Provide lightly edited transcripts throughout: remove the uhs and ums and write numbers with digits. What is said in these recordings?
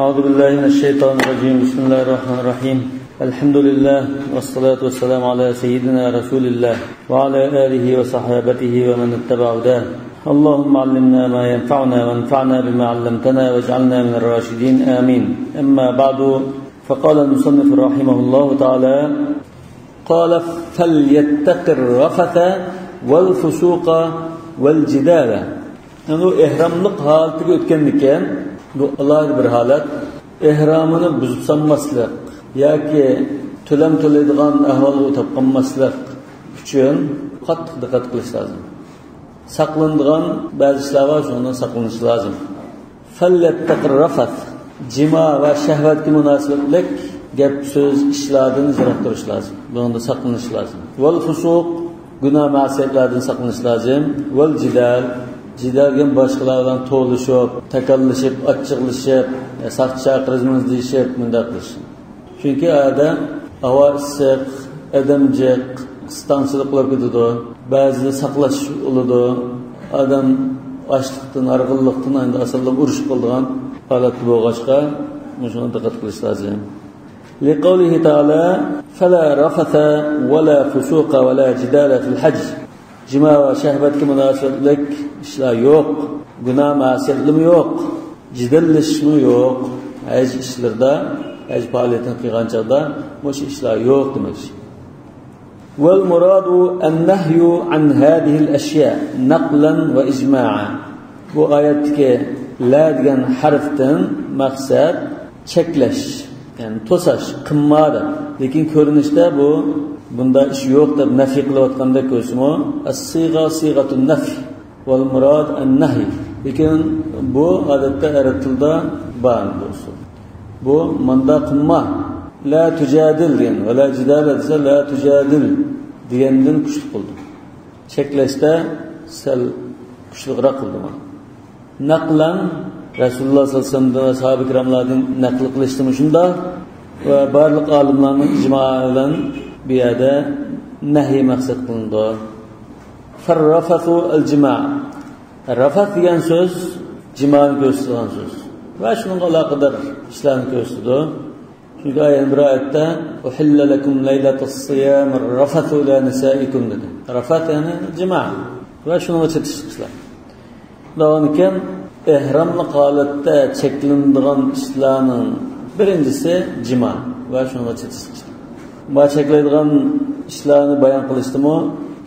أعوذ بالله من الشيطان الرجيم. بسم الله الرحمن الرحيم. الحمد لله والصلاة والسلام على سيدنا رسول الله وعلى آله وصحابته ومن اتبع هداه. اللهم علمنا ما ينفعنا وانفعنا بما علمتنا واجعلنا من الراشدين آمين. أما بعد، فقال المصنف رحمه الله تعالى: قال: فليتق الرفث والفسوق والجدال. Yani ihramlık halatı ötkenlikken bu Allah'ın bir halat, ihramını buzup sanmaslık yoki to'lam to'laydigan ahvolga topqanmaslik uchun qattiq diqqat qilish lozim. Saqlanadigan ba'zi ishlar bor, shundan saqlanish lozim. Falyattaqir rafath, jima va shahvatga munosabatlik gap so'z ishlardan yiroq turish lozim. Bundan saqlanish lozim. Val fusuq, gunoh ma'siyatlardan saqlanish lozim. Val jidal, jidalga boshqalar bilan to'lishib, takallashib, achchiqlashib, saqt chaqirizmiz deyishib, bunday qilish. Chunki ada havo issiq, adamjiq, qistonchilik qilib ketadi. Ba'zi saqlash bo'ladi. Odam ochliqdan, arg'illikdan endi asaldan urush qilgan holat bo'lg'achqa, shuna diqqat qilish lozim. Liqawlihi ta'ala: "Fala rafatha wala fusuqa wala jidala fil hajj." Jima va shahvatga munosabatlik ishlar yo'q, gunoh ma'siyatlar yo'q, jidallashmi yo'q. Haj ishlarda, haj faoliyatini qilgan chaqda bu ishlar yo'q demak. Wal muradu an-nahyu an hadhihi al-ashya naqlan wa ijma'a. Bu oyatdagi la degan harfdan maqsad cheklash, ya'ni to'sash, qilmadi. Lekin ko'rinishda bu bunda ish yo'q deb nafiy qilayotganda ko'rsimi, as-sigha sighatun nafi wal murad an-nahy. Lekin bu odatda arab tilida bor bo'lsa. Bu manda qilma, la tujadil degan va la jidal desa la tujadil degandan kuchli qildi. Cheklashda sal kuchliroq qildi. Naqlan Rasululloh sollallohu alayhi vasallam va sahoba ikramlarning naql qilishdimi shunda va barliq olimlarning ijmo' bilan bu yerda nahiy maqsad qilindi. Farrafathu al-jima'. Rafat degan so'z jimoni ko'rsatgan so'z. Va shunga aloqador ishlarni ko'rsatdi. Chunki ayol bir oyatda uhilla lakum laylatus siyam rafathu ila nisaikum dedi. Rafat ya'ni jima' va shunga chetishlar. Davomken ihramli holatda cheklanadigan ishlarning birinchisi jima' va shunga chetish. Bu cheklaydigan ishlarni bayon qilishdimi?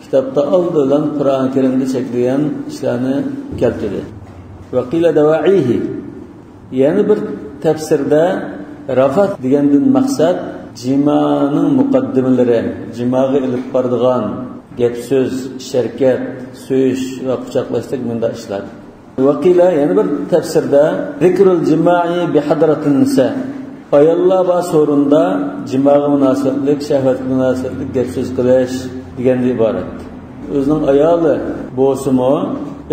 Kitobda oldindan Qur'on Karimda cheklagan ishlarni keltirdi. Va qila dawa'ihi. Yani bir tafsirda rafat degandan maqsad jimaning muqaddimalari, jimaga ilib boradigan gap so'z, sharkat, so'yish va quchoqlashlik bunda ishlar. Va qila yana bir tafsirda zikrul jima'i bi hadratin nisa. Ayollar va sorunda jimaga munosabatlik, shahvatga munosabatlik gap so'z qilish degandan iborat. O'zining ayoli bo'lsa-mu,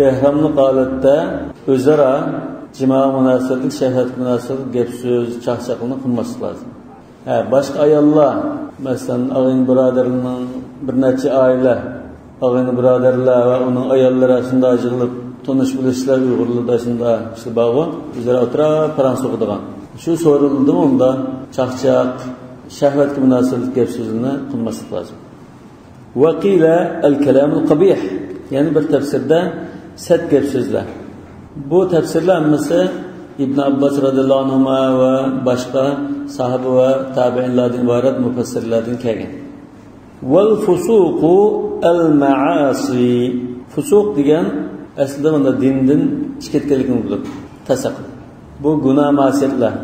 ihramli holatda o'zaro jimoa munosabatlik, shahvat munosabatlik gap so'z, chaqchaqlikni qilmaslik lozim. Boshqa ayollar, masalan, og'in birodarlarning bir necha oila, og'in birodarlar va uning ayollari shunday yig'ilib tonish bilishlar Uyg'urlarda shunday ishlar bor, o'zaro o'tirib paran so'qadigan. Shu so'rildi unda chaqchaq, shahvatga munosabatlik gap so'zni qilmaslik lozim. Va qila al-kalam al-qabih, ya'ni bir tafsirda sad gap so'zlar. Bu tafsirlar hammasi Ibn Abbas radhiyallohu anhu va boshqa sahoba va tabi'inlardan iborat mufassirlardan kelgan. Wal fusuqu al-ma'asi. Fusuq degan aslida unda dindan chiqayotganlikni bilib, tasaq. Bu gunoh ma'siyatlar,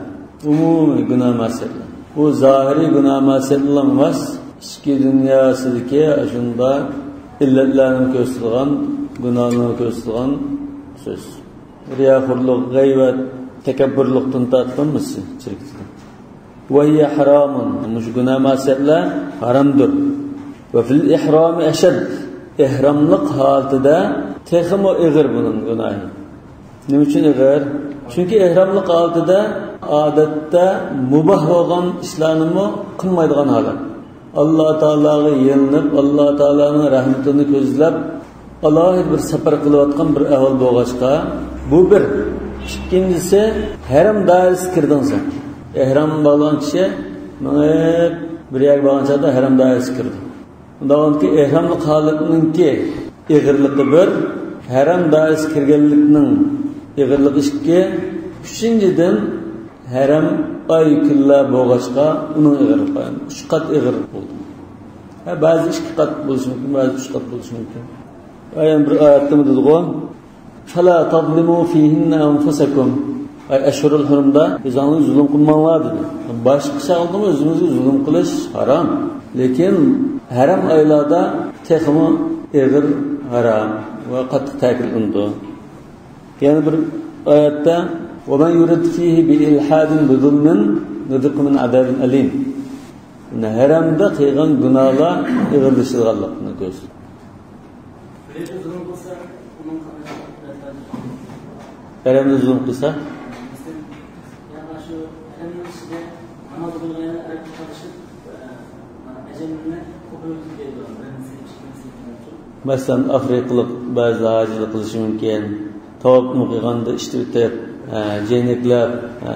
umumiy gunoh ma'siyatlar. Bu zohiriy gunoh ma'siyatlar emas, ichki dunyosidagi shunda illatlarni ko'rsatgan, gunohlarni ko'rsatgan so'z. Riyaxurlik, g'aybat, takabburlikdan tortganmiz shirkdan. Va hiya haramun. Mush gunoh ma'siyatlar haramdir. Va fil ihrami ashad. Ihramlik holatida texmo ig'ir buning gunohi. Nima uchun ig'ir? Chunki ihramlik holatida odatda mubah bo'lgan ishlarni qilmaydigan holat. Alloh taolaga yelinib, Alloh taolaning rahmatini ko'zlab, alohida bir safar qilayotgan bir ahvol bo'lg'achqa, bu bir İkincisi haram dairesi kirdin sen. Ehram bağlanan kişi bir yer bağlanacak da haram dairesi kirdi. Ondan ki ehramlık halıkının ki eğirlikli bir, haram dairesi kirgenlikinin eğirlik işki, üçüncüden haram ay külla boğaçka onun eğirlik var. 3 kat eğirlik oldu. Bazı 2 kat buluşu mümkün, bazı 3 kat buluşu mümkün. Ayın bir ayette mi dedik o? فَلَا تَظْلِمُوا فِيهِنَّ أَنْفُسَكُمْ Eşhurul hurumda özünüzü zulüm kılmanlar dedi. Başka şekilde mi özünüzü zulüm kılış haram. Lekin haram aylarda tekimi eğir haram ve katı takilindi. Yani bir ayette وَمَنْ يُرِدْ فِيهِ بِإِلْحَادٍ بِظُلْمٍ نُذِقْهُ مِنْ عَذَابٍ أَلِيمٍ Haramda kıygan günahlar eğirleştirilganlıkını gösteriyor. Haramda zulüm kılsa Mesela Afrikalık bazı hacılık kılışı mümkün, tavuk muqiganda iştirtip, ceynekler,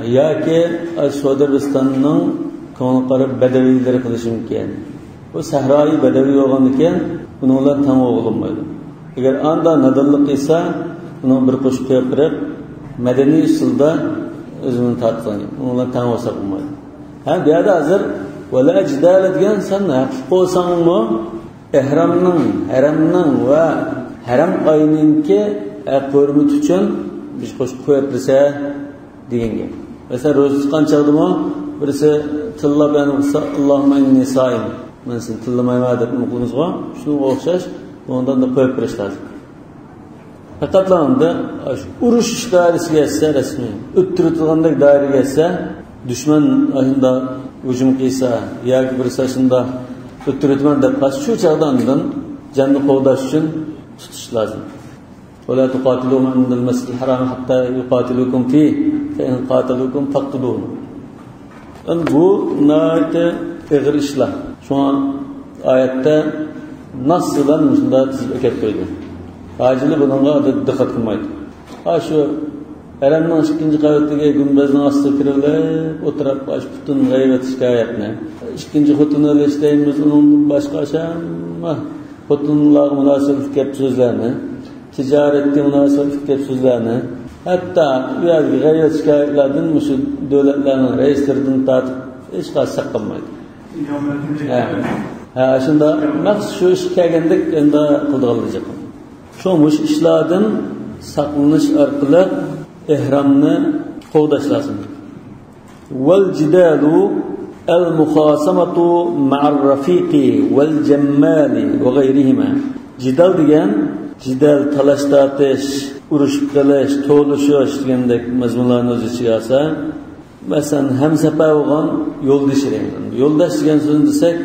ya ki Suudi Arabistan'ın konuqarı bedevileri kılışı mümkün. Bu sahrayı bedevi olganken bunlar tam olunmaydı. Eğer anda nadallık ise bunu bir koşup yapıp medeni usulda özünü tartılıyor. Bunlar tam olsa olmaydı. Bir yerde hazır وَلَا جِدَالَ diyen sen hafif olsan mı ehramның, haramның ve haram ayınınki hürmet için biz koşup koyabilirse degan gap. Mesela ro'za tutgan chaqda mı birisi tillab yani olsa Allohumma inni saim. Men seni tillamayman deb qilmizga, shunga o'xshash ondan da qo'yib berish lozim. Faqatlanda urush doirasiga esa rasmiy, o'ttirilgandek doiraga esa dushman ayında hücum qilsa yoki birisi shunda o'ttirilman deb shu chaqdan janni qo'g'dash uchun tutish lozim. ولا تقاتلوهم عند المسجد الحرام حتى يقاتلوكم فيه فإن قاتلوكم فاقتلوهم. Bu nayte ağır işler. Şu an ayette nasıldan şunda tizbeket koydu. Acili bununla dikkat kılmaydı. Şu Eren'den ikinci kavvetlige gümbezden aslı kirevle oturup baş bütün gayret şikayetine. İkinci hutunu eleştireyimiz onun başka aşama hutunlar münasebet kep sözlerini, ticarette münasebet kep sözlerini, hatta biraz gayret şikayetlerden şu devletlerin reislerden tartıp hiç kadar saklanmaydı. Şimdi maks şu iş gelgendik enda kıldırılacak. Şomuş işlerden saklanış arkalı ihramını qo'llash lozim. Wal jidalu al muxasamatu ma'ar rafiqi wal jammali va g'ayrihima. Jidal degan jidal talash tortish, urushib qilish, to'lishish degandek mazmunlarni o'z ichiga olsa, masalan hamsafar bo'lgan yo'ldosh degan. Yo'ldosh degan so'zni desak,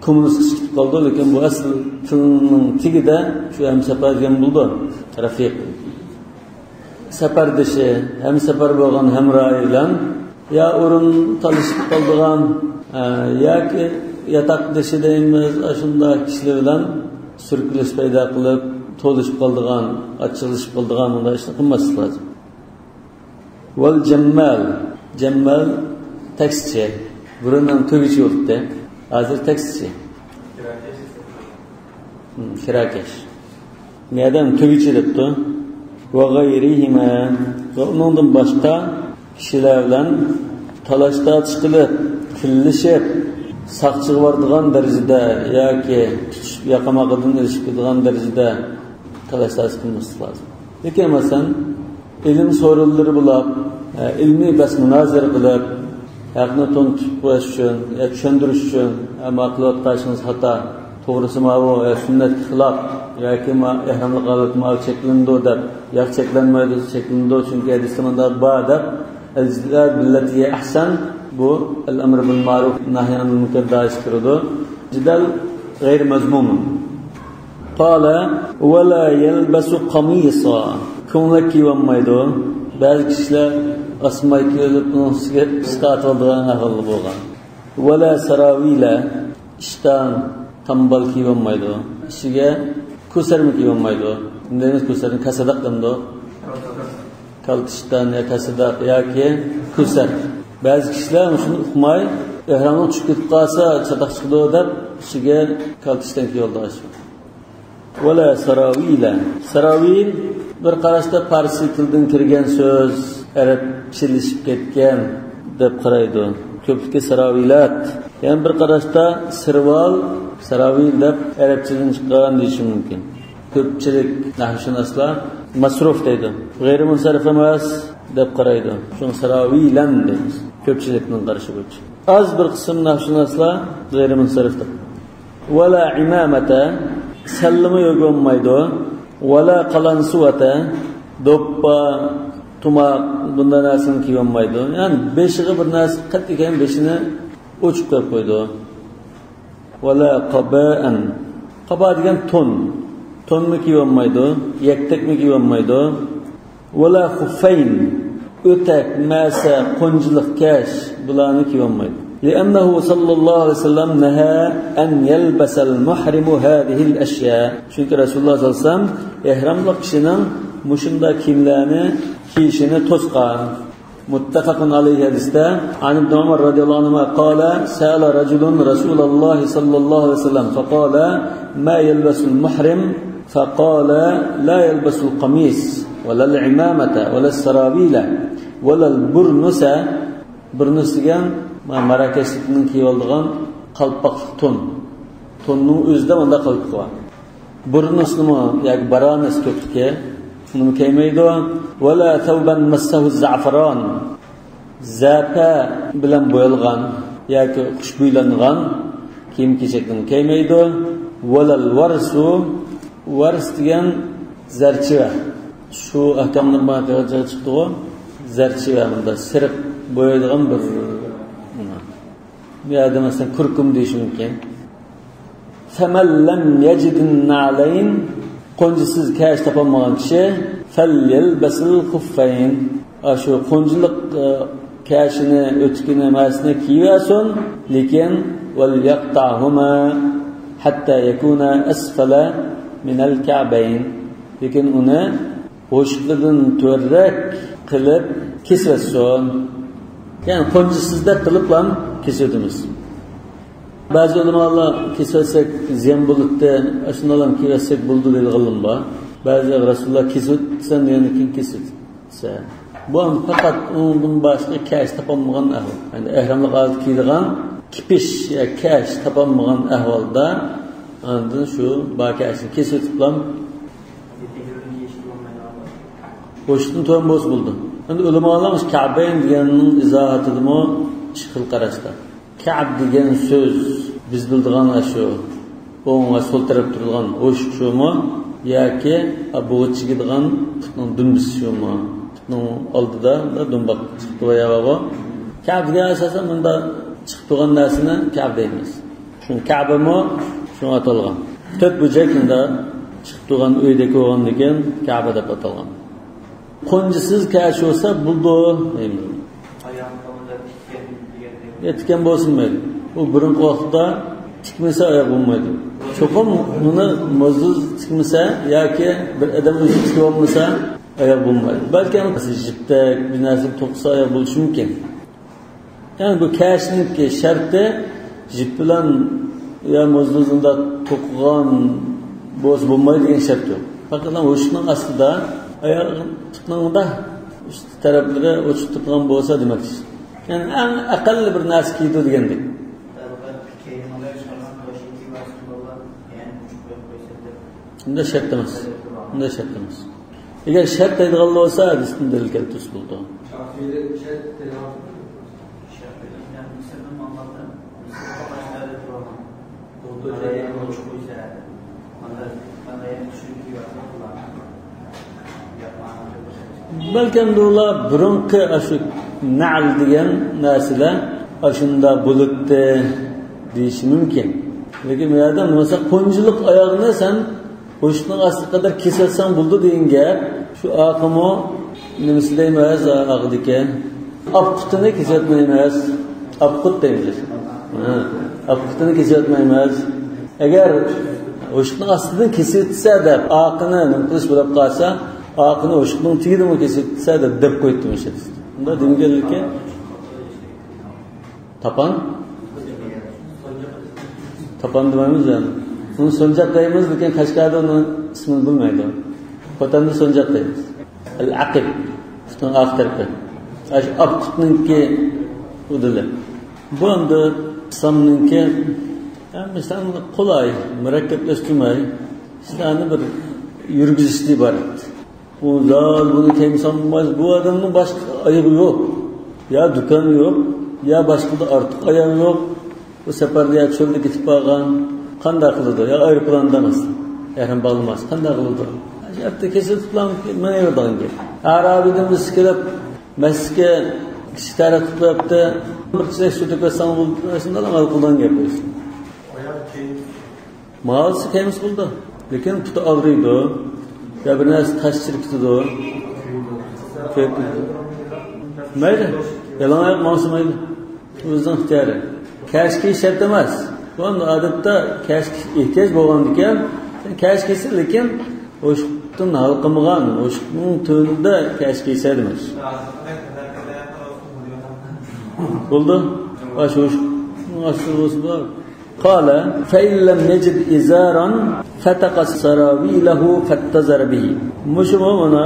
kommunist chiqib qoldi, lekin bu asl tilning tigida shu hamsafar degan bo'ldi. Rafiq seferdeşi, hem sefer bo'lgan hamroyi bilan ya o'rin talishib qoldigan yoki yatoqdeshi deymiz, shunda kishilar bilan surkilish paydo qilib, to'lishib qoldigan, ochilishib qoldigan bunday ishni qilmaslik lozim. Val jammal taksichi, burundan to'gichi o'tdi. Hozir taksichi. Kirakash. Neden to'gichi debdi? Ve gayrihime ve ondan başka kişilerle talaşta çıkılıp, killişip, sakçı vardığan derecede ya ki yakamakadın erişkidığan derecede talaşta çıkılması lazım. Peki mesela ilim soruları bulup, ilmi bas münazir kılıp, yakını tonutup koyuş için, düşündürüş için, ama akıllık taşınız hata, to'g'risi bu sünnet xilaf yoki ihramlik holat cheklandi deb yoki cheklanmaydi cheklandi chunki hadisda bunda bor deb al-jidal billati ahsan bu al-amr bil ma'ruf nahy anil munkar da'ishtirdi. Jidal g'ayr mazmum. Qala wa la yalbasu qamisa. Ko'ylak kiyolmaydi. Ba'zi kishilar asmay kiyib unsiga istat oldigan ahvol bo'lgan. Wa la sarawila ishtan tambal kiyolmaydi. İşiga ko'sarma kiyolmaydi. Ndaymiz ko'sarni kasadaq demdi. kaltishdan yakasida yoki ko'sar. Ba'zi kishilar shuni uqmay, ehramni tushib ketib qolsa, chatoq chiqdi deb ishiga kaltishdan yo'ldosh. Wala sarawila. Sarawil bir qarashda farsi tildan kirgan so'z, arabchilashib ketgan deb qaraydi. Ko'plikka saravilat. Yani bir qarashda sirval, saravil deb arabchadan chiqqan deyish mumkin. Ko'pchilik nahvshunoslar masruf deydi. G'ayri munsarif emas deb qaraydi. Shuni saravilan deymiz. Ko'pchilikning qarashi bo'yicha. Az bir qism nahvshunoslar g'ayri munsarif deb. Wala imamata sallama yo'g'onmaydi. Wala qalansuata doppa tuma bundan narsin kiyolmaydi. Yani beshig'i bir narsa qat ekan beshini o'chib qo'yib qo'ydi. Wala qaba'an. Qaba degan tonmi kiyolmaydi, yaktakmi kiyolmaydi. Wala khuffayn. O'tak, masa, qo'njilik kash bularni kiyolmaydi. لأنه صلى الله عليه وسلم نهى أن يلبس المحرم هذه الأشياء. Çünkü Resulullah sallallahu aleyhi ve sellem ihramlı kişinin muşunda kimlerini kiyişini tosqan. Muttafaqun alayhi hadisda an ibn Umar radhiyallahu anhu qala sa'ala rajulun Rasulullah sallallahu aleyhi ve sellem faqala ma yalbasu al-muhrim faqala la yalbasu al-qamis wala al-imamata wala as-sarawila wala al-burnusa. Burnus degan Marakashlikning kiyoldigan qalpoqlik tonning o'zida unda qilib qo'ygan. Burnusnimi yoki baranas ko'plikka uni kiymaydi. Wala thawban massahu za'faron. Zapa bilan bo'yalgan yoki xushbo'ylangan kiyim-kechakni kiymaydi. Wala al-warsu wars degan zarchiva. Shu ahkamning ma'nosi chiqdi-ku. Zarchiva bunda sirib bo'yalgan bir ya da mesela kurkum deyish mumkin. Faman lam yajidun na'layn qo'njisiz kash topolmagan kishi falyalbasul khuffayn. Shu qo'njilik kashini o'tkini emasni kiyvasin, lekin wal yaqta'huma hatta yakuna asfala min al-ka'bayn. Lekin uni bo'shliqdan to'rrak qilib kesvasin. Yani qo'njisizda qilib ham kesiyordunuz. Bazı ulamalar kesetsek ziyan bulutda aşınalan kesetsek buldu dedi gılımba. Bazı Resulullah kesetsen yani kim kesetse. Bu an fakat onun başka kaş tapamagan ahval. Yani ehramlık altı kiydiğen kipiş ya kaş tapamagan ahvalda andın şu bakaşını kesetiplam boşluğun toğun boz buldu. Yani ulamalarımız Kabe'nin diyeninin izahatıdır mı? Çıkıl qarashda. Ka'b degan so'z biz bildigan shu. O'ngga sol taraf turgan o'sh shumi yoki bo'g'ichiga degan putning dumbisi shumi. Putning oldida dumboq chiqib oyog'i. Ka'b degan asosan bunda chiqib turgan narsani Ka'b deymiz. Shu Ka'bmi shunga atalgan. To'rt bo'jak bunda chiqib turgan uyda ko'rgan degan Ka'b deb atalgan. Qo'njisiz kash bo'lsa buldu deymiz. Etken bozulmaydı. O burun vaqtda tikmese ayak olmaydı. Çokum bunu mozuz tikmese ya ki bir adam özü tikip olmasa ayak olmaydı. Belki jiptek bir narsa to'qsa ayak bo'lishi mumkin. Yani bu kashninki sharti jip bilan ya mozuzunda to'qigan bo'z bo'lmaydi degan shart yo'q. Faqat o'shning aslida ayog'ingda üst taraflari o'chib turgan bo'lsa demakdir. Yani en akıllı bir nas kiydi degandik. Unda shart emas. Agar shart deydigan bo'lsa, hadisni dalil keltirib bo'ldi. Balkim ular burunqi ashu na'l degan narsalar ashunda bo'libdi deyish mumkin. Lekin bu yerda nimasi qo'njilik oyoqni sen qo'shning asli qadar kesatsan bo'ldi degan gap. Shu aqimo nimasi deymiz aqdika. Apqutini kesatmaymiz. Apqut deymiz. Apqutini kesatmaymiz. Agar qo'shning aslidan kesatsa deb aqini nima qilish bo'lib qolsa, Akını oşukluğun tiydi mi kesilse de dep koydu mu şey. Bunda demegellikki tapan dememiz yani. Bunu soncak dayımız diken Kaşgar'da onun ismini bilmeydi. Vatanda soncak dayımız. El-Aqib. Şunun ağ tarafı. Aş Aqib'ninki udulu. Bu anda İslam'ninki mesela kolay, mürekkepleştirmeyi İslam'ın bir yürgüzüşlüğü var. Bu zal, bunu temsil olmaz. Bu adamın başka ayağı yok. Ya dükkanı yok, ya başka da artık ayağı yok. Bu seferde ya çölde gitip bağlan, kanda kılıdı, ya aeroplandan asıl. Erhan bağlamaz, kanda kılıdı. Hatta kesin tutulan menevre dağın gibi. Arabiden bisiklet, meske, kişi tarih tutuyaptı. Bir çiçek sütük ve İstanbul arasında da mal kullan yapıyorsun. Mağazası kendisi buldu. Lakin tutu ağrıydı. Ya bir neresi taş çirktidu. Mayli. Yalan ayak mağazamaydı. O'zining ixtiyori. Kashki shart emas. Bu odatda kashki ehtiyoj bo'lgandikan, sen kash kelsa, lekin o'shqdan halqilmagan, o'shqning to'nida kash kelsa demas. Bo'ldi. O'shqning قال فإن لم يجد إزارا فتق سراويله فاتزر به. مش هنا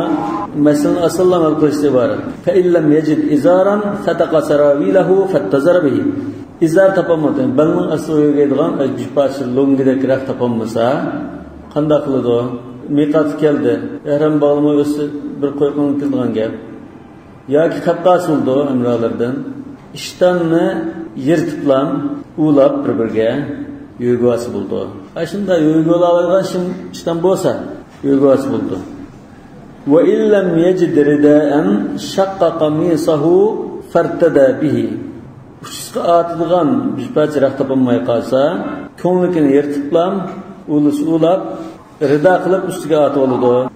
مثلا أصلا ما القصة عبارة. فإن لم يجد إزارا فتق سراويله فاتزر به. إزار تپامد. بلن أصله يدغان أجباش لونجده كراف تپامسا. خندا خلده. ميقات كelde. إحرام bağlama üstü bir koykan kıldıgan gap. Ya ki kapkas oldu emralardan. İştanını yırtıplan, ulap bir-birge yürgüvası buldu. Aşında yürgüvalalardan şimdi işten bolsa yürgüvası buldu. Ve illem yecid ridaen şakka qamisahu fartada bihi. Uçuşqa atılgan bir parça raq tapılmay qalsa, ko'nglikini yırtıplan, ulap, rida qilib ustiga atib oladi.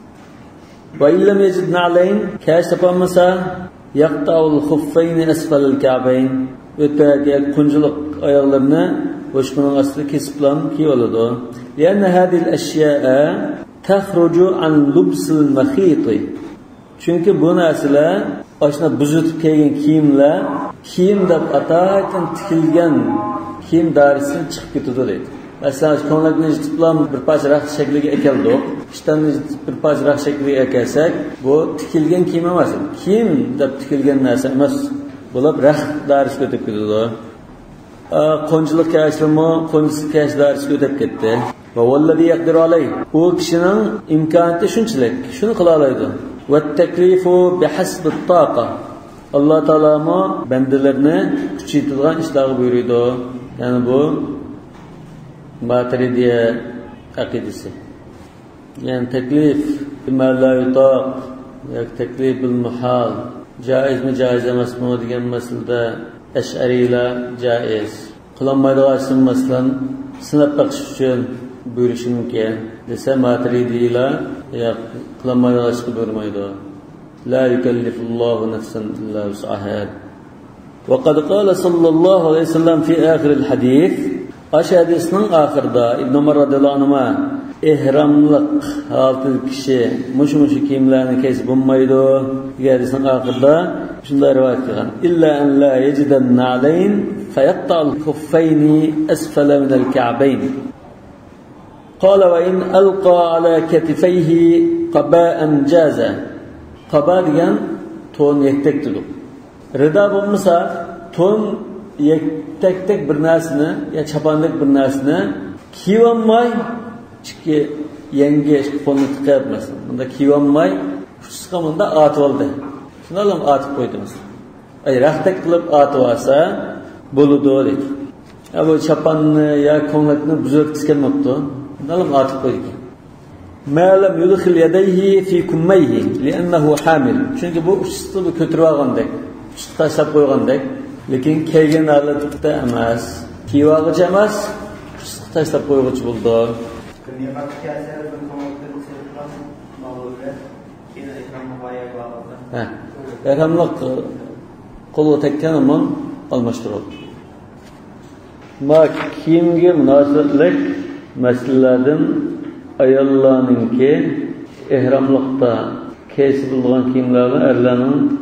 Ve illem yecid na'layn kash tapolmasa yaqta'ul xuffayni asfalal ka'bayn. Öteki kunculuk ayaklarını boşkunun aslı kesiplan ki oldu. Yani hadil eşya'a tahrucu an lubsil mahiti. Çünkü bu nasile aşına buzutup kiygen kiyimle kiyim de atakken tikilgen kiyim dairesini çıkıp gidiyordu dedi. Mesela konulakını tutlan bir parça rak şekliga ekeldi. İşten bir parça rak şekliga ekelsek bu tikilgen kiyim emas. Kiyim de tikilgen narsa emas. Bulab rah darisi ötüp gidiyordu. Qo'nchilik kashlimi, qo'nchilik kash darisi ötüp ketdi. Va vallazi yaqdiru alay. U kishining imkoniyati shunchalik, shuni qila oladi. Va taklifu bihasbi taqa. Alloh taolamo bandalarni kuchaytirgan ishlarga buyurdi. Ya'ni bu Maturidiya aqidasi. Yani taklif bima la yutaq, yoki taklif bil muhal. Caiz mi caiz emas mi degan masalada Ash'ariylar caiz. Qilinmaydigan masalan sinab baqish uchun buyurishi mumkin. Desa Maturidiylar qilinmaydigan ishni buyurmaydi. La yukallifullohu nafsan illa wus'aha. Wa qad qala sallallohu alayhi vasallam fi akhir al-hadith. Hadisning oxirida Ibn Umar radhiyallohu anhu ihramlik haltı kişi muş kiyimlerini kesip bulmaydı. Hadisning oxirida shunday rivoyat qilgan. Illa an la yajida na'layn fayatta'al khuffayni asfala min al-ka'bayn. Qala wa in alqa ala katifayhi qaba'an jaza. Qaba degan to'n yektekdir. Rida bo'lmasa to'n yektek bir narsani ya chapanlik bir narsani kiyolmay chiki yangi qo'lni tiqayapmiz. Bunda kiyolmay chiqqanda atib oldi. Shundan ham atib qo'ydimiz. Raqtak qilib atib olsa bo'ladi dedi. Bu chapanni ya ko'ngakni buzib tiskelmabdi. Shundan ham atib qo'ydik. Ma lam yudkhil yadayhi fi kummayhi li'annahu hamil. Chunki bu uchni ko'tarib olgandek, uchni tashlab qo'ygandek. Lekin kelgan holatda emas, kiyvog'icha emas, tashlab qo'yg'ichi bo'ldi. Ehramlik qo'lga tekkan amon almashtirildi. Ma kiyimga munosabatlik masalalardan ayollarningki ehramlikda keysi bulgan kiyimlerle erlerinin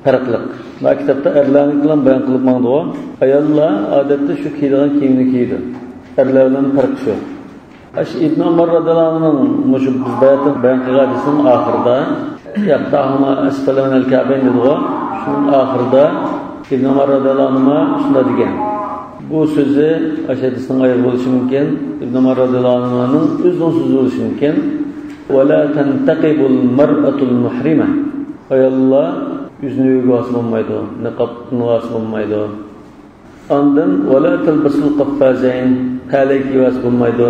farklı. Bu kitapta erlerning bilan bayon qilib mangdi. Ayollar odatda shu kiydigan kiyimni kiydi. Erlerden farkı şu. İbn Ömer radıyallahu anh'ın müşü bayon qilgan hadisinin ahirida yaqtahuma asfala min al-ka'bayn dedi. Şunun ahirida İbn Ömer radıyallahu anh'a şunda degan. Bu sözü aşağıdısının ayır buluşu mümkün. İbn Ömer radıyallahu anh'ın uzun sözü buluşu mümkün. وَلَا تَنْتَقِبُ الْمَرْأَةُ الْمُحْرِمَةِ Ayollar yüzünü yüğü asılmaydı, niqabını asılmaydı. Ondan وَلَا تَلْبَسُ الْقَفَّازَيْنِ Pəleki asılmaydı.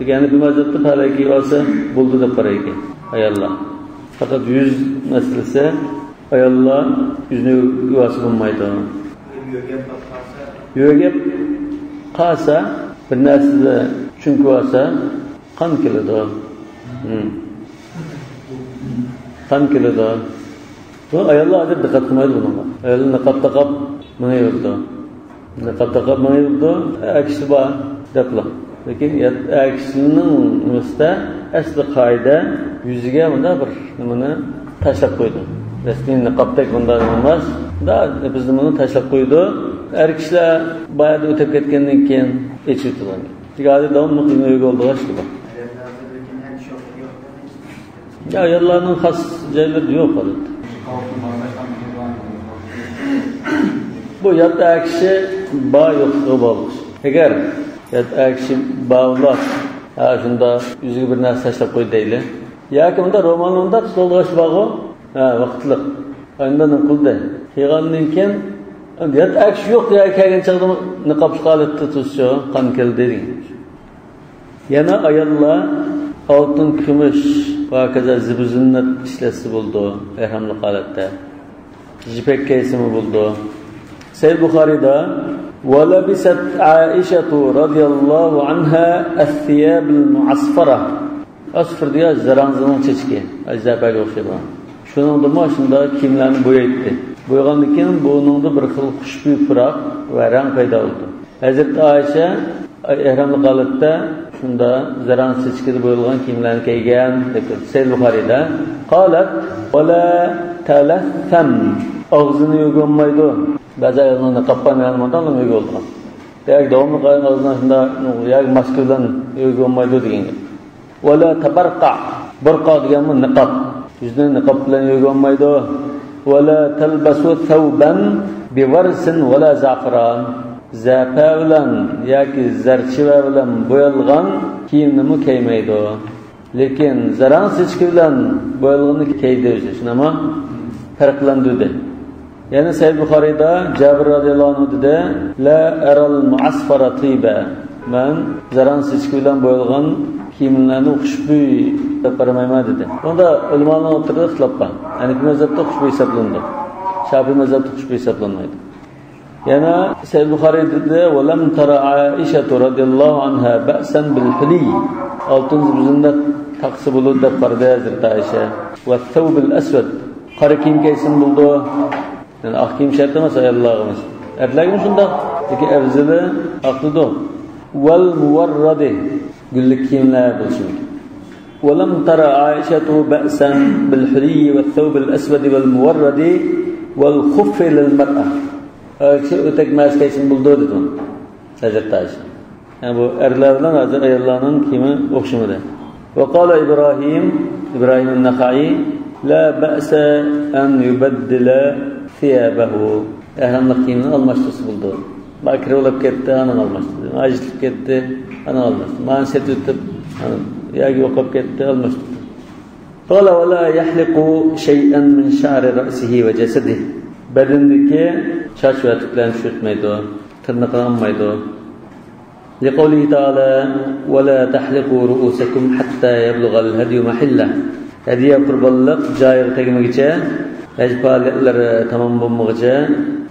Yani bir mazhabda pəleki olsa buldu da parayı ki ayollar. Fakat yüz meselesi ayollar yüzünü yüğü asılmaydı. Yüğüp qalsa bir narsada çünkü olsa qon keladi. Qon keladi. Bu ayollar hozir diqqat qilmaydi bunga. Ayollar niqob taqib mana yurdi. Niqob taqib mana yurdi. Aksi bor deblar. Lekin aksining nimasida asli qoida yuziga bunda bir nimani tashlab qo'ydi. Rasmiy niqobdek bunday emas. Da biz buni tashlab qo'ydi. Er kishilar bayada o'tib ketgandan keyin echirtilar. Hozir davomli qilmayga oldi g'ashti bor. Ya ayollarning xos joylari yo'q hozir. Bu yatda kishi ba yo'qqa bog'liq. Agar yatda kishi bog'liq, shunda yuziga bir narsa tashlab qo'ydi deyli. Yoki unda romanlarda tutulg'ash bog'i, vaqtliq. Undan qildi. Qilgandan keyin yatda kishi yo'q ya kelgan chaqda niqob holatda tursa, qon keldi degan. Yana ayollar altın, kumush va kaza zibuzinnat ishlasi bo'ldi ehramli holatda. Jipek keysimi bo'ldi. Sahih Buxoriyda وَلَبِسَتْ عَائِشَةُ رَضِيَ اللَّهُ عَنْهَا الثِّيَابَ الْمُعَصْفَرَةَ Asfır diye zaranzının çeçki. Aczabaga o'xshaydi. Shuningdek, shunda kiyimlarni bo'yaydi. Bo'ygandan keyin buningda bir xil xushbo'y puroq va rang paydo bo'ldi. Hazrat Aisha ehramli holatda shunda zaran chechkida bo'yalgan kiyimlarni kiygan deb Sahih Buxoriyda qalat wala talatham og'zini yuvmaydi. Ba'zi ayollarni qoppangan modan yuvgan. Demak davomli qilgan og'zini shunda yo'q maska bilan yuvmaydi degan. Wala tabarqa burqa deganmi niqob. Yuzni niqob bilan yuvmaydi. Wala talbasu thawban biwarsin wala za'faran. Zapa bilan yoki zarchiva bilan bo'yalgan kiyimni kiymaydi. Lekin zaran chechki bilan bo'yalganni kiydi o'zi. Shunami? Farqlandirdi. Yani Sahih Buxoriyda Jabir radhiyallohu anhu dedi, la aral mu'asfara tiba. Men zaran chechki bilan bo'yalgan kiyimlarni xushbo'y deb qaramayman dedi. Unda ulamolar o'tirdi ixtilof bor. Hanifi mazhabda xushbo'y hisoblanadi. Shafiy mazhabda xushbo'y hisoblanmaydi. Yana Sahih Buxoriyda va lam tara Aisha radhiyallohu anha ba'san bil huli. Altın zibuzinnat taqsi bo'ldi deb qaradi Hazrat Aisha. Va thawb al aswad. Qora kiyim kiysin bo'ldi. Yani ak kiyim şart emas ayollarimiz. Erlarimiz shunda, lekin afzali aqlido. Wal muwarradi gullik kiyimlar bo'lsin. Wa lam tara Aisha ba'san bil huli wa thawb al aswad wal muwarradi wal khuff lil mar'a. Kishi o'tak maskaysin bo'ldi dedi. Hazrat Aisha. Yani bu erlar bilan ayollarning kiyimi o'xshamadi. Wa qala İbrahim an-Nakhai la ba'sa an yubaddila thiyabahu. Ehramli kiyimini almashtirsa bo'ldi. Bakri olib ketdi, ana almashtirdi. Ajitib ketdi, ana almashtirdi. Man set o'tib, yoki yo'qolib ketdi, almashtirdi. Qala va la yahliqu shay'an min sha'ri ra'sihi va jasadihi. Badandagi soch va tuklarni tushirtmaydi, tirnoqni olmaydi. Liqawlihi ta'ala va la tahliqu ru'usakum hatta yablugha al-hadyu mahillah. Hadiya qurbonlik joyiga tegmaguncha vajibaliklari tamom bo'lmaguncha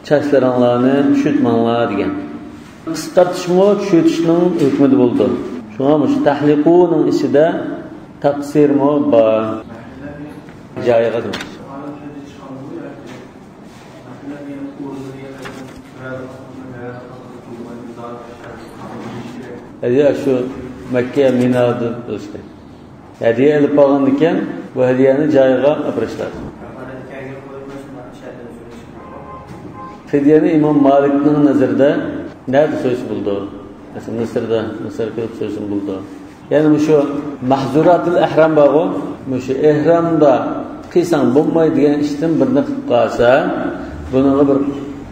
sochlaringlarni tushirtmanglar degan. Qisqartishmi tushirtishning hukmi bo'ldi. Shunga shu tahliquning ichida taqsirmi bor. Joyiga hadiya shu Makka Minoda bo'lishdi. Hadiya olib qolgandan keyin bu hediyeni joyiga apirishlar. Fidyeni İmam Malik'nin nazarida nerede so'yish bo'ldi? Mesela Mısır kelib so'yishim bo'ldi. Yani şu mahzuratul ihram bağı, şu ihramda qilsang bo'lmaydigan ishdan birini qilib qolsa, buniga bir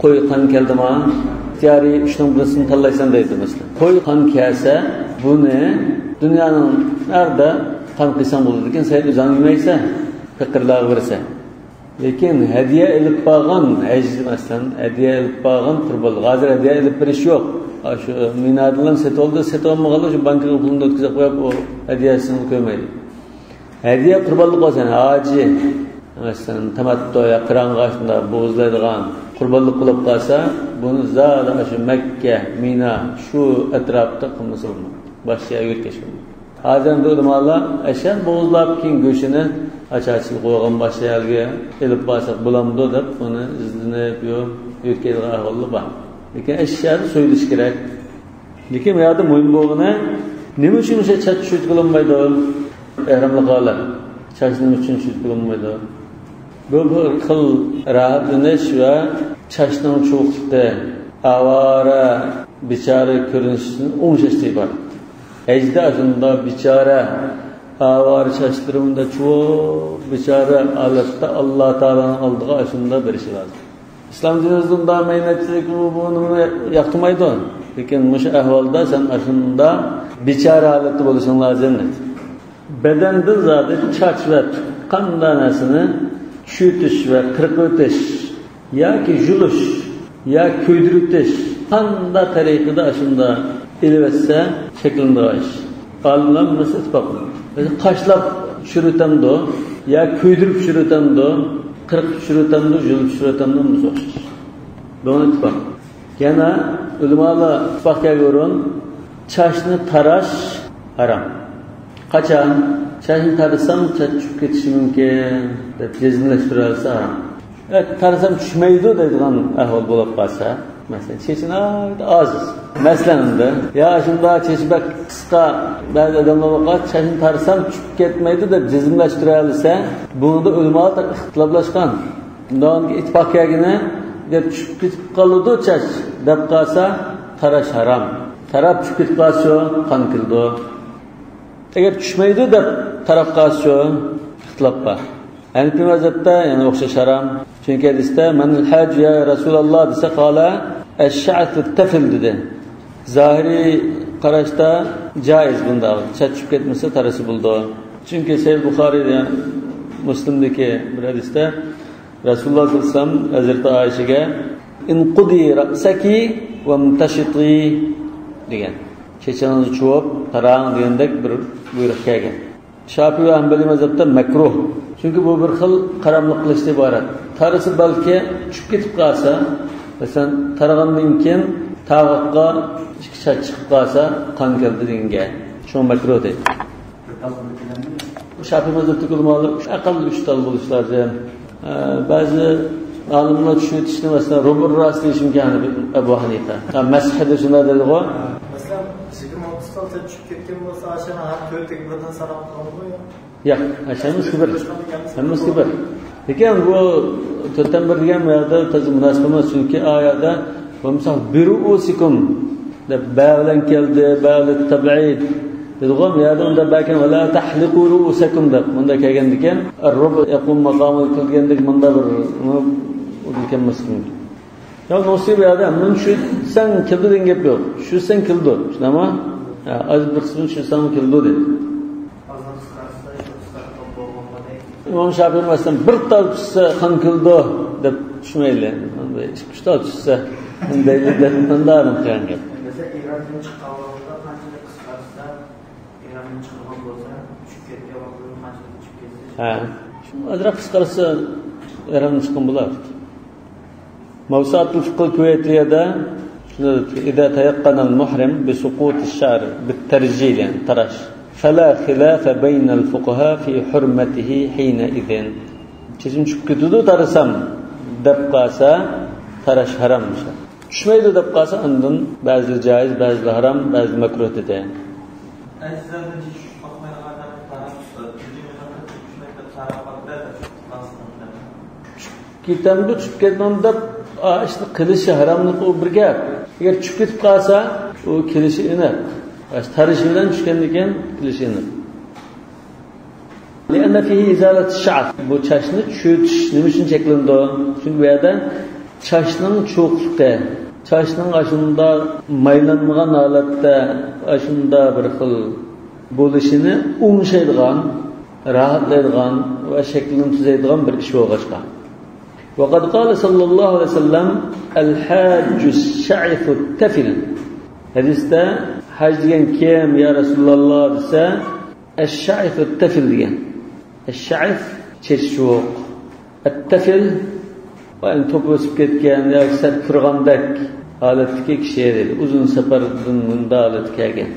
qo'y qon keldimi? İhtiyari ishning birisini tanlaysan deydi mesela. Qo'y qon kelsa, buni dunyoning nerede qon qilsang bo'ladi ekan, sen o'zing yemaysan, fikrlar bersa. Lekin hediye ilib qolgan, masalan, hediye ilib qolgan qurbonlar, hozir hediye ilib berish yo'q. Şu minadilan set olmagalı şu bankaga pulunu o'tkazib qo'yib, o hediyesini ko'maydi. Hediye qurbonlik olsa, haji, masalan, tamattuya, qiranga shunda bo'zlaydigan qurbonlik qilib qolsa, buni zada shu Makka, Mina, shu atrofda qilmasa bo'lmaydi. Boshqa yerga ketishmaydi. Hozir ulamolar ashan bo'zlab keyin go'shini achachil qo'ygan boshqa yerga elib qolsak bo'lamdi deb, uni izlanib yurkaydigan ahvollar bor. Lekin eşyada so'yilish kerak. Lekin bu yerda muhim bo'lgani, nima uchun o'sha chach tushib qilinmaydi? Ehramliqlar chach nima uchun tushib qilinmaydi? Bu bir xil rahatlanish va chachning cho'qdi, avara, bichara ko'rinishini o'ngshashda iborat. Ejda shunda bichara, avara chachlarida cho'q, bichara Alloh taolaning oldiga shunda berishi lozim. İslam dinimizde meynetçilik bunu yaptırmaydı. Lekin muş ahvalda sen aşında biçare haleti buluşun lazım. Bedende zaten çaç ve kan danesini çütüş ve kırkıtış ya ki juluş ya köydürütüş kanda tarihinde aşında ilvetse şeklinde var. Allah'ın mesut bakın. Kaşlap çürütemdi ya köydürüp çürütemdi. 40 şurutamda, julup şurutamda muzok. Doğru ittifak. Gene ulamalar ittifakka göre çaşını taraş haram. Kaçan? Çaşını tarasam çaş çıkıp ketishi mumkin deb jazmlashtirilsa haram. Evet, tarasam tushmaydi deydigan ahvol bo'lib qolsa, masalan, chechini oz. Masalanda, ya shunda chechbak qisqa ba'zi odamlar bor, chachini tarasam tushib ketmaydi deb jazmlashtirilsa, bunda ulamalar ixtiloflashgan. Bundan ittifaqiyagina deb tushib ketib qoladi chach deb qolsa, tarash haram. Tarab tushib ketib qolsa, qon kildi. Eğer tushmaydi deb taraf qolsa, ixtilof bor. Hanifi mazhabda yani o'xshash haram. Chunki hadisda manil haj ya Rasululloh desa qala ash-sha'th at-tafl dedi. Zahiri qarashda joiz bunda. Chach tushib ketmasa tarasi bo'ldi. Chunki Sahih Buxoriyda, Muslimdagi bir hadisda Rasululloh sollallohu alayhi vasallam Hazrat Oyshaga inqudi ra'saki va mutashiti degan. Chechani chuvib, tarang degandek bir buyruq kelgan. Shafiy va Hanbali mazhabda makruh. Chunki bu bir xil qaramliq qilishdan iborat. Tarisi balki tushib ketib qolsa, masalan, taragandan keyin tavaqqa chach chiqib qolsa, qon keldi deganga. Shu makruh deydi. Shafiy mazhabidagi ulamolar aqalli 3 tal bo'lishi lozim. Ba'zi olimlar tushunishni masalan rubur ras deyish mumkin Abu Hanifa. Mashhada shunday dedi-ku. Masalan, 20-30 tal tushib ketgan bo'lsa, ashana har 4 birdan sanab qoladi. Yo'q, hammasi bir. Lekin bu to'rtdan bir degan yerda to'g'ri munosib emas, chunki oyatda misol biruusikum deb bilan keldi, bilan tab'id. Dedikam yerda unda bakan va la tahliqu ruusakum deb bunda kelgan ekan, ar-rub yaqum maqamı qilgandek bunda bir o'lkanmas mumkin. Ya nasib yerda men shu sen kildi degan gap yo'q. Shu sen kildi. Shunami? Az bir qismi shu sen kildi dedi. İmam Şafii mesela bir tal tushsa qon kildi deb tushmaydi. 2-3 tal tushsa undaylikdan tandarim qilgan gap. Mesela İran'dan chiqqan vaqtda qanchalik qisqarsa, İran'dan chiqqan bo'lsa, tushib ketgan vaqtda qanchalik tushib ketsa. Ha. Shu azroq qisqarsa Irandan chiqqan bo'lardi. Mawsu'atul fiqh al-Kuvaytiyada إذا تيقن المحرم بسقوط الشعر بالترجيل يعني tarash فلا خلاف بين الفقهاء في حرمته حينئذ. Çeşim çıkıp gidiyordu tarasam deb qalsa tarash haram. Tushmaydi deb qalsa undan ba'zi joiz, ba'zi haram, ba'zi makruh dedi. saraflarda aslında. Ketamda tushib ketmanda ishni qilishi haromlik u bir gap. Agar tushib ketib qolsa, u kelishi aniq. Tarishi bilan tushgandan keyin kelishi aniq. لأن فيه إزالة الشعر. Bu çaşni tushitish nima uchun cheklandi? Chunki bu yerda çaşning cho'qliqi, çaşning ashunda maylanmagan holatda, ashunda bir xil bo'lishini o'ngshaydigan, rahatlaydigan va shaklini tuzaydigan bir ish bo'lg'achqa. وقد قال صلى الله عليه وسلم الحاج الشعث التفل. Hadisda haj degan kim ya Rasululloh desa, الشعث التفل degan. الشعث chechchoq. التفل va to'p o'sib ketgan yoki sal turg'andek holatdagi kishi edi. Uzun safardan bunda holat kelgan.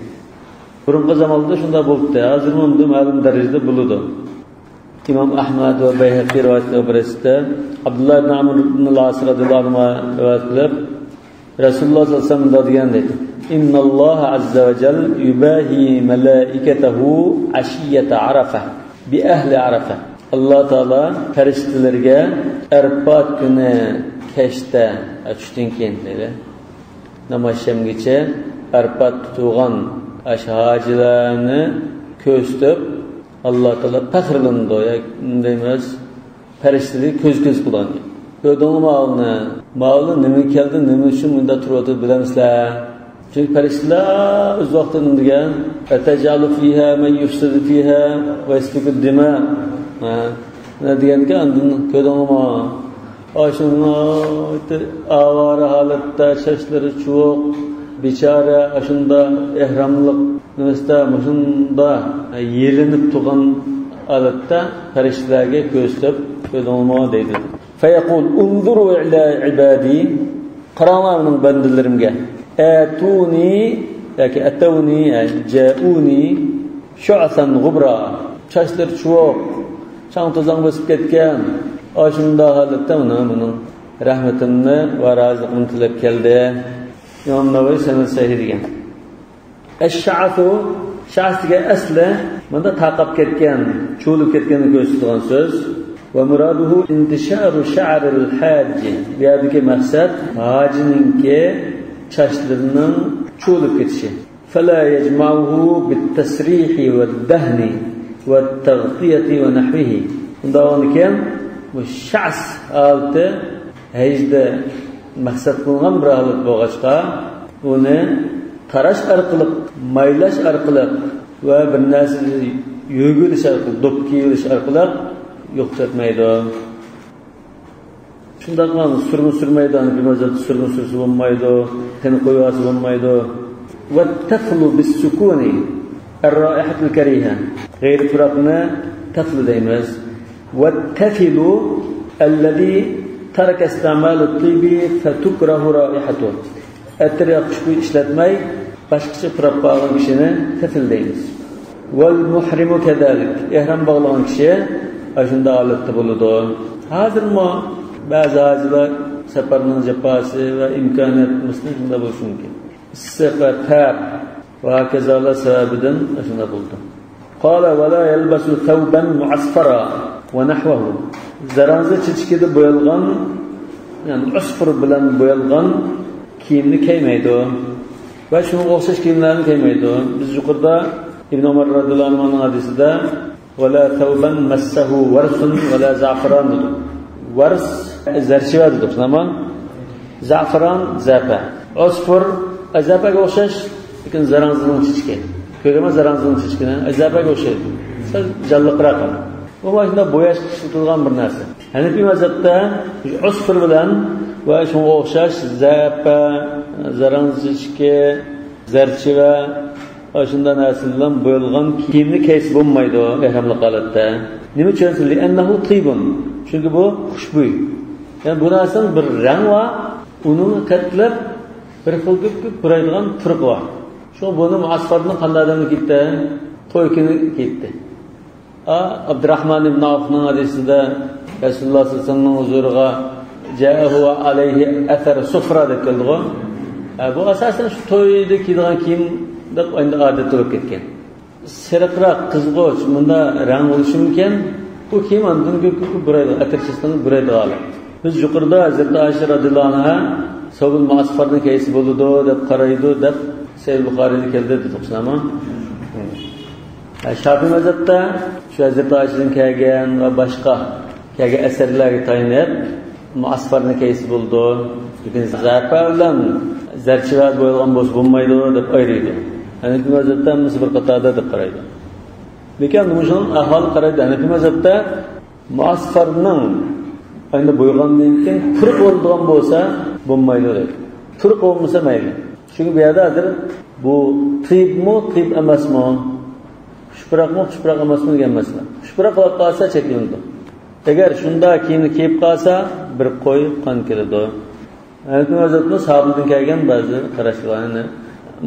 Burungi zamonda shunda bo'ldi. Hozir unda ma'lum darajada bo'ladi. İmam Ahmad ve Beyhaqi rivayetleri birisi Abdullah ibn Amr ibn al-As radıyallahu anh'a rivayet edilip Resulullah sallallahu aleyhi ve sellem degan dedi. İnna Allah azza ve cel yubahi melaiketehu aşiyete arafa bi ehli arafa. Allah Teala ferishtalarga Arafat kuni kechda tushdan keyin dedi. Namoyishgacha Arafat tutgan ashhajilarni ko'zlab Allah Teala faxrlandi. Deymiz, farishtalar ko'z qilgan. Ko'rdingmi ma'lum nima keldi, nima uchun bunda turadi bilamizlar. Çünkü farishtalar o'z vaqtida degan, "Atajalu fiha man yufsidu fiha va yasfiku dima." Deganga andin ko'rdingmi? Ashuna avara holatda shashlari cho'q, bechora ashunda ihramlik nimasta mushunda yelinib turgan holatda farishtalarga ko'zlab ko'rdingmi deydi. Fayaqul unzuru ila ibadi, qaranglar mening bandalarimga. Atuni yoki atawni jauni shu'san ghubra. Chashlar cho'q, chang-to'zang bosib ketgan. Ashunda holatda mening rahmatimni va roziqimni tilab keldi. İmam Navavi sanad sahih degan. Ash-sha'fu sha'siga asli bunda taqab ketgan, cho'lib ketganni ko'rsatgan so'z. Va muraduhu intisharu sha'ril hajj. Bu yerdagi maqsad hajiningki chashlarining cho'lib ketishi. Fala yajma'uhu bit-tasrihi wad-dahni wat-taghtiyati wa nahwihi. Undan keyin bu sha's olti hajda maqsad qilgan bir holat bo'lg'achqa, uni tarash orqali, maylash orqali va bir narsani yo'g'ilish orqali, do'pkilish orqali yo'qotmaydi. Shunday qilib surmaydi, bimazat sursa bo'lmaydi, tini qo'yasi bo'lmaydi. Va taflu bis-sukuni ar-ra'ihatul kariha. G'ayri turaqni taflu deymiz. Va tafilu alladhi ترك استعمال الطيب فتكره رائحته. Atriyat xushbo'y ishlatmay boshqacha turib qolgan kishini tafil deymiz. Wal muhrimu kadalik. Ihrom bog'lagan kishi shunda holatda bo'ladi. Hozirmi ba'zi hojilar safarning jafosi va imkoniyat shunda bo'lishi mumkin. Issiq tab va kazolar sababidan shunda bo'ldi. Qala va la yalbasu thawban mu'asfara va nahwahu. Zaranza chichkida bo'yalgan, ya'ni usfur bilan bo'yalgan kiyimni kiymaydi va shunga o'xshash kiyimlarni kiymaydi. Biz yuqorida Ibn Umar radhiyallohu anhuning hadisida "Wala thawban massahu warsun wala za'faran" dedi. Wars zarchiva dedi. Nima? Za'faran zapa. Usfur zapaga o'xshash, lekin zaranzaning chichki. Ko'rama zaranzaning chichkini zapaga o'xshaydi. Sal jalliqroq. Bu mashina bo'yash tutilgan bir narsa. Hanifiy mazhabda usfur bilan va shunga o'xshash zapa, zaranzichki, zarchiva shunday narsa bilan bo'yalgan kiyimni kiyib bo'lmaydi ihramli holatda. Nima uchun? Li'annahu tibun. Chunki bu xushbo'y. Ya'ni bu narsaning bir rang va uni qatlab bir xil ko'p buraydigan turq bor. Shu buni muasfarni qandaydan ketdi? To'ykini ketdi. Abdurrahman ibn Avf'ning hadisida Rasululloh sollallohu alayhi vasallamning huzuriga ja'ahu alayhi athar sufra deb keldi. Bu asosan shu to'yda kiydigan kiyim deb endi odat bo'lib ketgan. Sariqroq, qizg'och, bunda rang bo'lishi mumkin. bu kiyim andın burayda ateşçisinden burayda alır. Biz yukarıda Hazreti Ayşe radıyallahu anh'a Sobul Muasfar'ın keysi buludu, dep qaraydı, dep Sahih Buxariyda keldi dedik ama. Şafi'i mezhepte şu Hazreti Ayşe'nin kelgan ve başka kelgan eserlerge tayanıp Muasfar'ın keysi buldu. Lekin zarpa bilan zarchilar bo'yalgan bo'lsa bo'lmaydi deb ayrıydı. Hanifi mezhepte biz bir qatorda deb qaraydi. Lekin bunun ahvoli qaraydi. Hanifi mezhepte Muasfar'ning endi bo'ygandan keyin turib bo'lgan bo'lsa bo'lmaydi deydi. Turib bo'lmasa mayli. Çünkü bu yerda hozir bu tibmi, tib emasmi? Shupraqmi, shupraq emasmi degan masala. Shupraq qilib qolsa cheklandi. Agar shunda kiyimni kiyib qolsa bir qo'y qon keladi. Hanifi mezhepte sahobadan kelgan ba'zi qarashlarni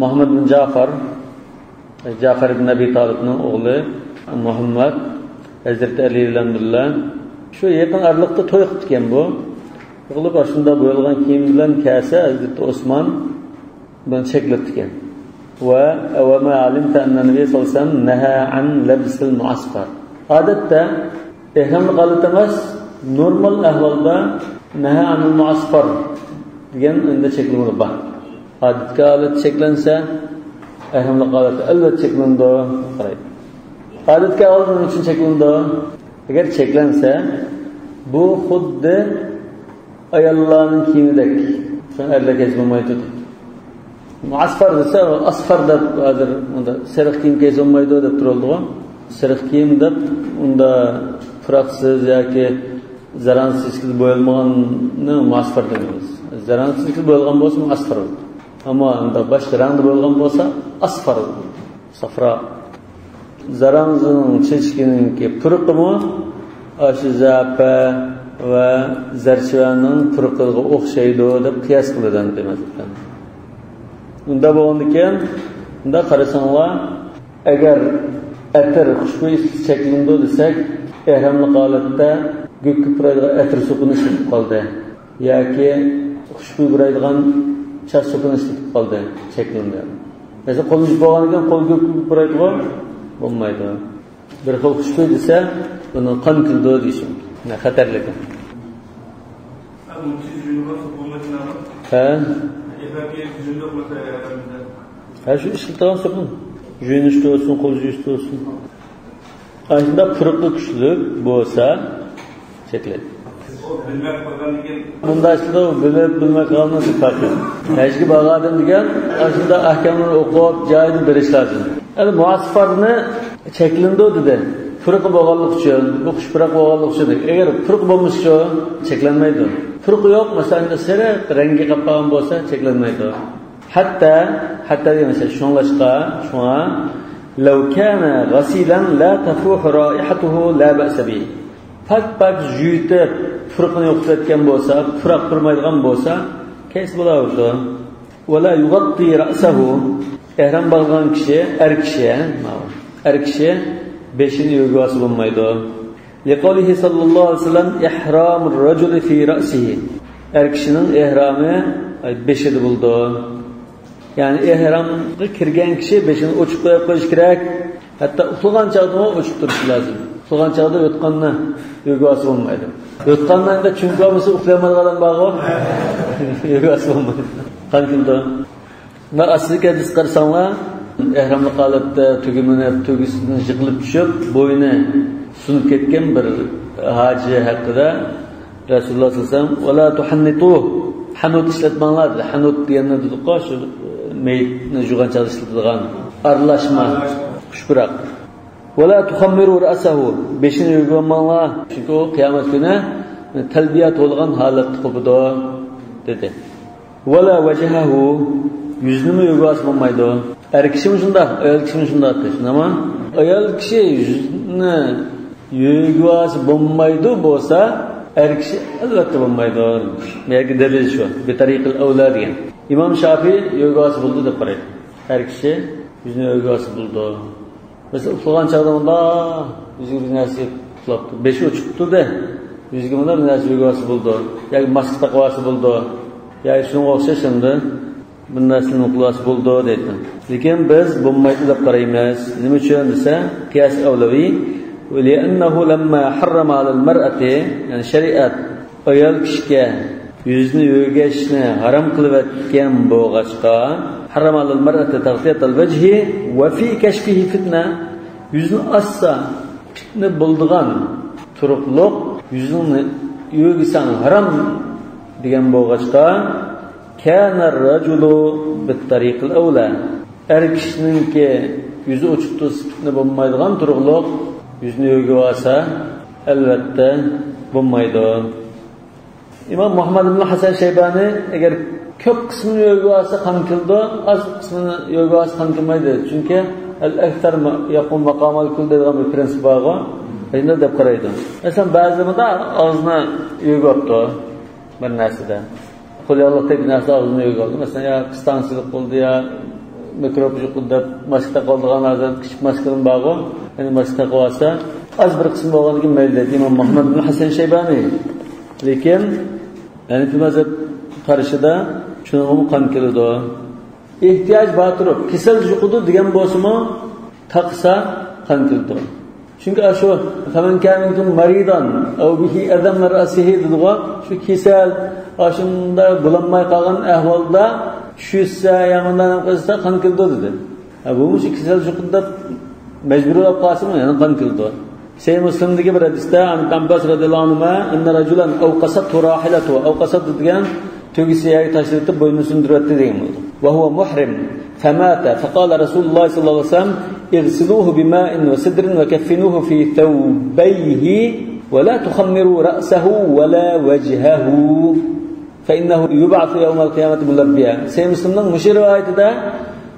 Muhammad bin Ja'far ibn Abi Talibning o'g'li Muhammad Hazreti Ali bilan birga shu yaqin araliqda to'y qilgan bu. Qilib shunda bo'yalgan kiyim bilan kelsa Hazreti Osman bilan cheklatgan. Va ma alimta anna Nabiy sallallohu alayhi vasallam naha an labsil muasfar. Odatda ehramni qalat emas, normal ahvolda naha an muasfar degan endi cheklanma bor. Odatga holat cheklansa ehramni qalat albatta cheklandi qaraydi. Odatga holat uchun cheklandi. Agar cheklansa bu xuddi ayollarning kiyimidek. Shuni erlarga bo'lmaydi. Muasfar desa asfar deb hozir unda sariq kiyim kiysa bo'lmaydi deb turoldi-ku. Sariq kiyim deb unda froksiz yoki zaransiz bo'yalmaganni muasfar deymiz. Zaransiz bo'yalgan bo'lsa muasfar bo'ladi. Ammo unda boshqa rangda bo'lgan bo'lsa asfar bo'ladi. Safra zaranzining chechkininki purqimi o'sha zapa va zarchivaning purqiga o'xshaydi deb qiyos qiladigan demakdir. Unda bo'lgandan unda qarasanglar agar atir xushbo'y cheklandi desak ehramli holatda g'ukki puraydigan atir suvini sepib qoldi yoki xushbo'y buraydigan chas suvini sepib qoldi cheklandi. Mesela qo'lingiz bo'lgan ekan qo'l g'ukki puraydigan bo'lmaydi. Bir xil xushbo'y desa buni qon kildi deyishim. Xatarli ekan. Şu işletilen sakın. Jüyünüşte olsun, kol jüyünüşte olsun. Aslında pırıklı güçlük bu olsa çekilir. Bunda aslında bilmek kalması farklı. Eski bağladım diyen aslında ahkamını okuyup cahidi biriş lazım. Yani muasfarını çekilindi o dedi. Pırıklı bağlılık için, bu kuş pırık bağlılık için. Eğer pırık bulmuş şu çekilenmeydi. Pırık yok mesela sere rengi kapağı olsa çekilenmeydi. Hatta mesela şunlaşka şuna لو كان غسيلا لا تفوح رائحته لا بأس به. Pak jüytüp fırqını yo'qotgan bo'lsa, fıraq turmaydigan bo'lsa, keys bo'laverdi. Wala yughatti ra'sahu. Ehram bo'lgan kishi, er kishi beshini yo'g'asi bo'lmaydi. Liqolihi sallallohu alayhi vasallam ihramur rajul fi ra'sihi. Er kishining ehrami beshida bo'ldi. Yani ehramga kirgan kishi beshini ochib qo'yib qo'yish kerak. Hatto uxlagan chog'da ochib turish lozim. Uxlagan chog'da yotqanni yo'g'asi bo'lmaydi. Yotqandan chunki bo'lmasa uxlamaydigan bog'i yo'g'asi bo'lmaydi. Qanday? Va asliga disqarsanglar ehramli holatda tugisidan yiqilib tushib, bo'yni sunib ketgan bir hoji haqida Rasululloh sallallohu alayhi vasallam "Wala tuhannitu" hanut ishlatmanglar dedi. Hanut deganni dedi-ku, shu meyitni jug'ancha ishlatadigan aralashma xushbiroq. "Wala tukhammiru ra'sahu" beshini yug'manglar. Chunki u qiyomat kuni talbiya to'lgan holatda qiladi dedi. "Wala wajhahu" yüzünü yug'as bo'lmaydi. Er kishi shunda, ayol kishi shunda deyapman. Ayol kishi yüzünü yug'as bo'lmaydi bo'lsa, er kishi albatta bo'lmaydi. Menga dalil shu. Bir tariqil avla degan. İmam Şafii yug'as bo'ldi deb qaraydi. Er kishi yüzünü yug'as bo'ldi. Mesela uxlagan chog'da unda yuziga bir narsa uxlabdi. Beshi o'chibdi-da. Yuziga bir narsa yug'as bo'ldi. Yoki masjid taqvosi bo'ldi. Yoki shunga o'xshashindi. Bu naslning uxlashi bo'ldi deydi. Lekin biz bo'lmaydi deb qaraymiz. Nima uchun desa, qiyas avlaviy لأنه لما حرم على المرأة يعني شريعة ayol kishiga yuzni yo'gashni harom qilib etgan bo'lg'achqa haram alal mar'ati taghtiyat al wajhi wa fi kashfihi fitna yuzni assa fitna bo'ldigan turuqliq yuzni yo'gisan harom degan bo'lg'achqa kana ar-rajulu bit-tariq al-awla er kishiningki yuzi ochiq fitna bo'lmaydigan turuqliq yuzni yo'gib olsa albatta bo'lmaydi. İmam Muhammad ibn Hasan Shaybani eğer ko'p qismini yo'lga olsa qon kildi, az qismini yo'lga olsa qon kilmaydi. Chunki al-akthar yaqum maqamal kul degan bir prinsip bor. Endi deb qaraydi. Masalan, ba'zida og'zni yo'lga oldi bir narsada. Qo'lyoqlik deb narsa og'zni yo'lga oldi. Masalan, ya qistanchilik bo'ldi ya mikrob yuqdi, mashqda qoldiganlardan kichik mashqalar bor. Endi mashqda qolsa, az bir qism bo'lganiga mayli dedi İmam Muhammad ibn Hasan Shaybani. Lekin Hanifi mazhab qarashida shuni qon keladi. Ehtiyoj bor turib, kasal yuqdi degan bo'lsa-mu, taqsa qon keladi. Chunki shu faman kantum maridan aw bihi adam ra'sihi dediga shu kasal ashunda bulanmay qolgan ahvolda tushsa yaqindan qilsa qon keladi dedi. Bu shu kasal yuqdi majbur bo'lib qolsa-mu, yana qon keladi. Sahih Muslim'dagi bir hadisda Abbas radhiyallohu anhu inna rajulan awqasat rahilatu awqasat degan tugisiga tashlab bo'ynini sindiryapti degan bo'ldi. Va huwa muhrim famata faqala Rasululloh sallallohu alayhi vasallam irsiluhu bima'in wa sidrin wa kaffinuhu fi thawbayhi wa la tukhammiru ra'sahu wa la wajhahu fa innahu yub'athu yawm al-qiyamati mulabbiya. Sahih Muslimning mushir rivoyatida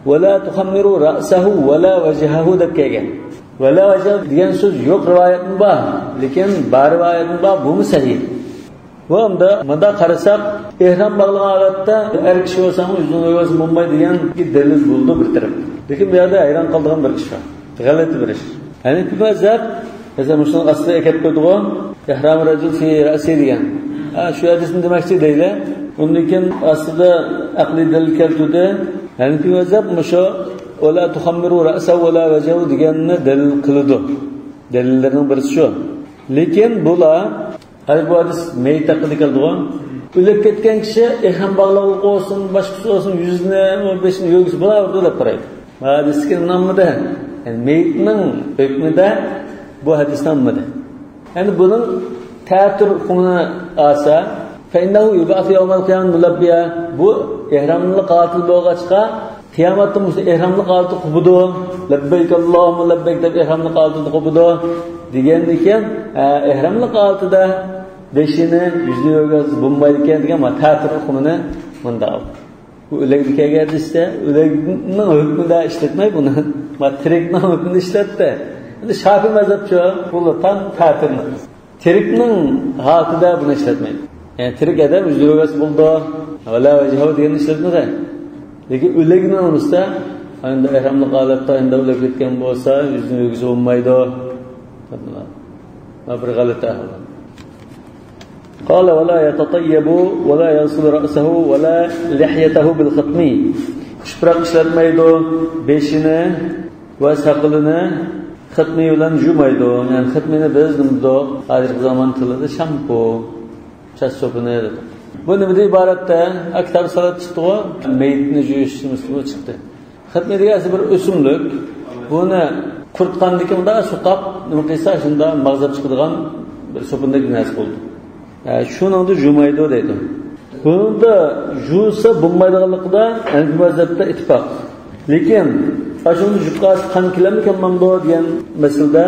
wa la tukhammiru ra'sahu wa la wajhahu deb kelgan. Valla vajh degan so'z yo'q rivoyatim bor, lekin bar rivoyatim bor, bu sahih. Va unda menda qarasak, ihrom bog'lagan holatda er kishi bo'lsa, o'zini o'zi bo'lmay degan dalil bo'ldi bir taraf. Lekin bu yerda hayron qolgan bir kishi bor. G'alati bir ish. Hanifi mazhab esa mushun asli kelib qo'ydi-ku, ihrom rajul fi ra'si degan. Shu hadisni demoqchi deydi. Undan keyin aslida aqliy dalil keltirdi. Hanifi mazhab musho ولا تخمروا رأسه ولا وجهه deganni dalil qiladi. Dalillarning birisi shu. Lekin bular bu hadis mayit haqida keldi-ku. O'lib ketgan kishi ihrom bog'liq olsin, boshqasi olsin, yuzini, beshini yo'gisi bular o'rtada deb qaraydi. Hadisga nomida, ya'ni mayitning hukmida bu hadis nomida. Endi buning ta'tir hukmini olsa, fa innahu yub'athu yawm al-qiyamah mulabbiya. Bu ihramli qatil bo'lg'achqa qiyomatda musa ihramli qalti qubudu labbayk Allohumma labbayk deb ihramli qalti qubudu degan ekan, ihramli qaltida beshini yuzni yo'gaz bo'lmaydi ekan degan ta'tir hukmini bunda ol. Bu o'lakni kelgan hadisda o'lakning hukmida ishlatmay buni tirikning hukmida ishlatdi. Endi Shafiy mazhabchi bu tam ta'tirni tirikning holatida buni ishlatmaydi. Ya'ni tirik odam yuzni yo'gaz bo'ldi wala vajhu degan ishlatmadi. Lekin o'ligini urusta endi ihramli holatda endi o'lib ketgan bo'lsa, yuzni yo'g'iz bo'lmaydi. Ma bir g'alati ahvol. Qala wala yatatayyabu wala yasil ra'sahu wala lihyatahu bil khatmi. Ishtiroq ishlatmaydi, beshini va saqilini khatmi bilan yumaydi. Ya'ni khatmini biz nimdo hozirgi zamon tilida shampo, chas sopini dedi. Bu nimadan iboratda aktar salat chiqdi-ku, mayitni yuvishimiz chiqdi. Xatmi degan bir o'simlik. Buni qurtqandikimda suqab, nima qilsa shunda mag'zab chiqadigan bir sopindagi narsa bo'ldi. Shuningda jumaydi deydi. Bunda juvsa bo'lmaydiganligida Hanifi mazhabda ittifoq. Lekin ashunda juqas qan kilamkan mamdo degan masalada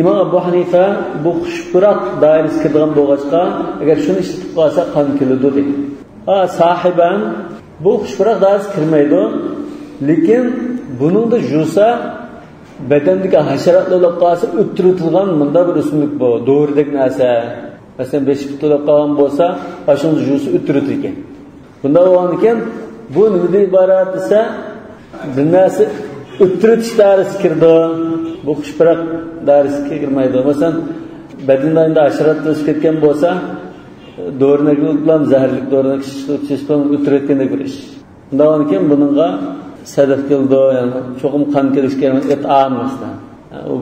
İmam Abu Hanifa bu xushpurat doirasiga kirgan bo'lg'achqa, agar shuni ishlatib qolsa qon keladi deydi. Sahiban bu xushpurat doirasiga kirmaydi, lekin buningda jusa badandagi hasharotlar qolsa o'tiritilgan bunda bir o'simlik bor, do'ridek narsa. Masalan, beshik to'lab qolgan bo'lsa, ashunda jusa o'tiritilgan. Bunda bo'lgan ekan, bu nimadan iborat esa, bir narsa o'tiritish doirasiga kirdi. Bu xushpurat dairasiga kirmaydi. Masalan, badanda hasharot o'sib ketgan bo'lsa, do'rnak bilan zaharlik do'rnak shishib o'tirayotgandek bir ish. Undan keyin buningga sadaf qildi, ya'ni cho'qim qon kelishga et almasdan.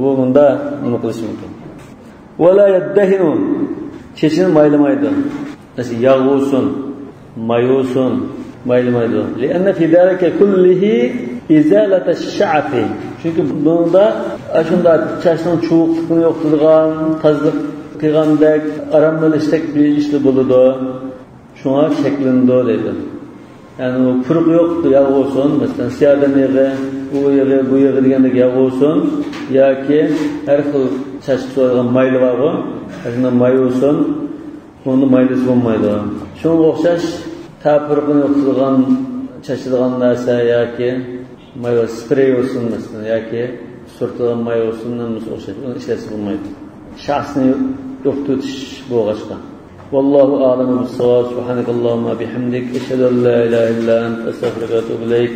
Bu bunda nima qilish mumkin? Wala yaddahinu. Chechini maylamaydi. Mesela yağ olsun, may olsun, maylamaydi. Lianna fi zalika kullihi izalata ash-sha'fi. Çünkü bunda aşında çeşnin çuğuqluğunu yo'qtilgan, tazliq qilgandek, aram bo'lishdak bir ishli bo'ladi. Şuna şeklinde deydi. Yani o pırık yoktu, yağ olsun, mesela siyadan yağı, bu yağı degende yağ olsun, ya ki her xil çeşit so'ralgan maylı var o, aslında may olsun, onun maylısı olmaydı. Şuna o'xshash ta pırıqını yo'qtilgan çeşitligan narsa ya ki may sprey olsun mesela, ya ki surtilgan may olsun, o'xshash, onun ishlatsa bo'lmaydi. Shaxsni yo'q tutish bo'g'ashqa. والله أعلم بالصواب. سبحانك اللهم وبحمدك أشهد أن لا إله إلا أنت أستغفرك وأتوب إليك.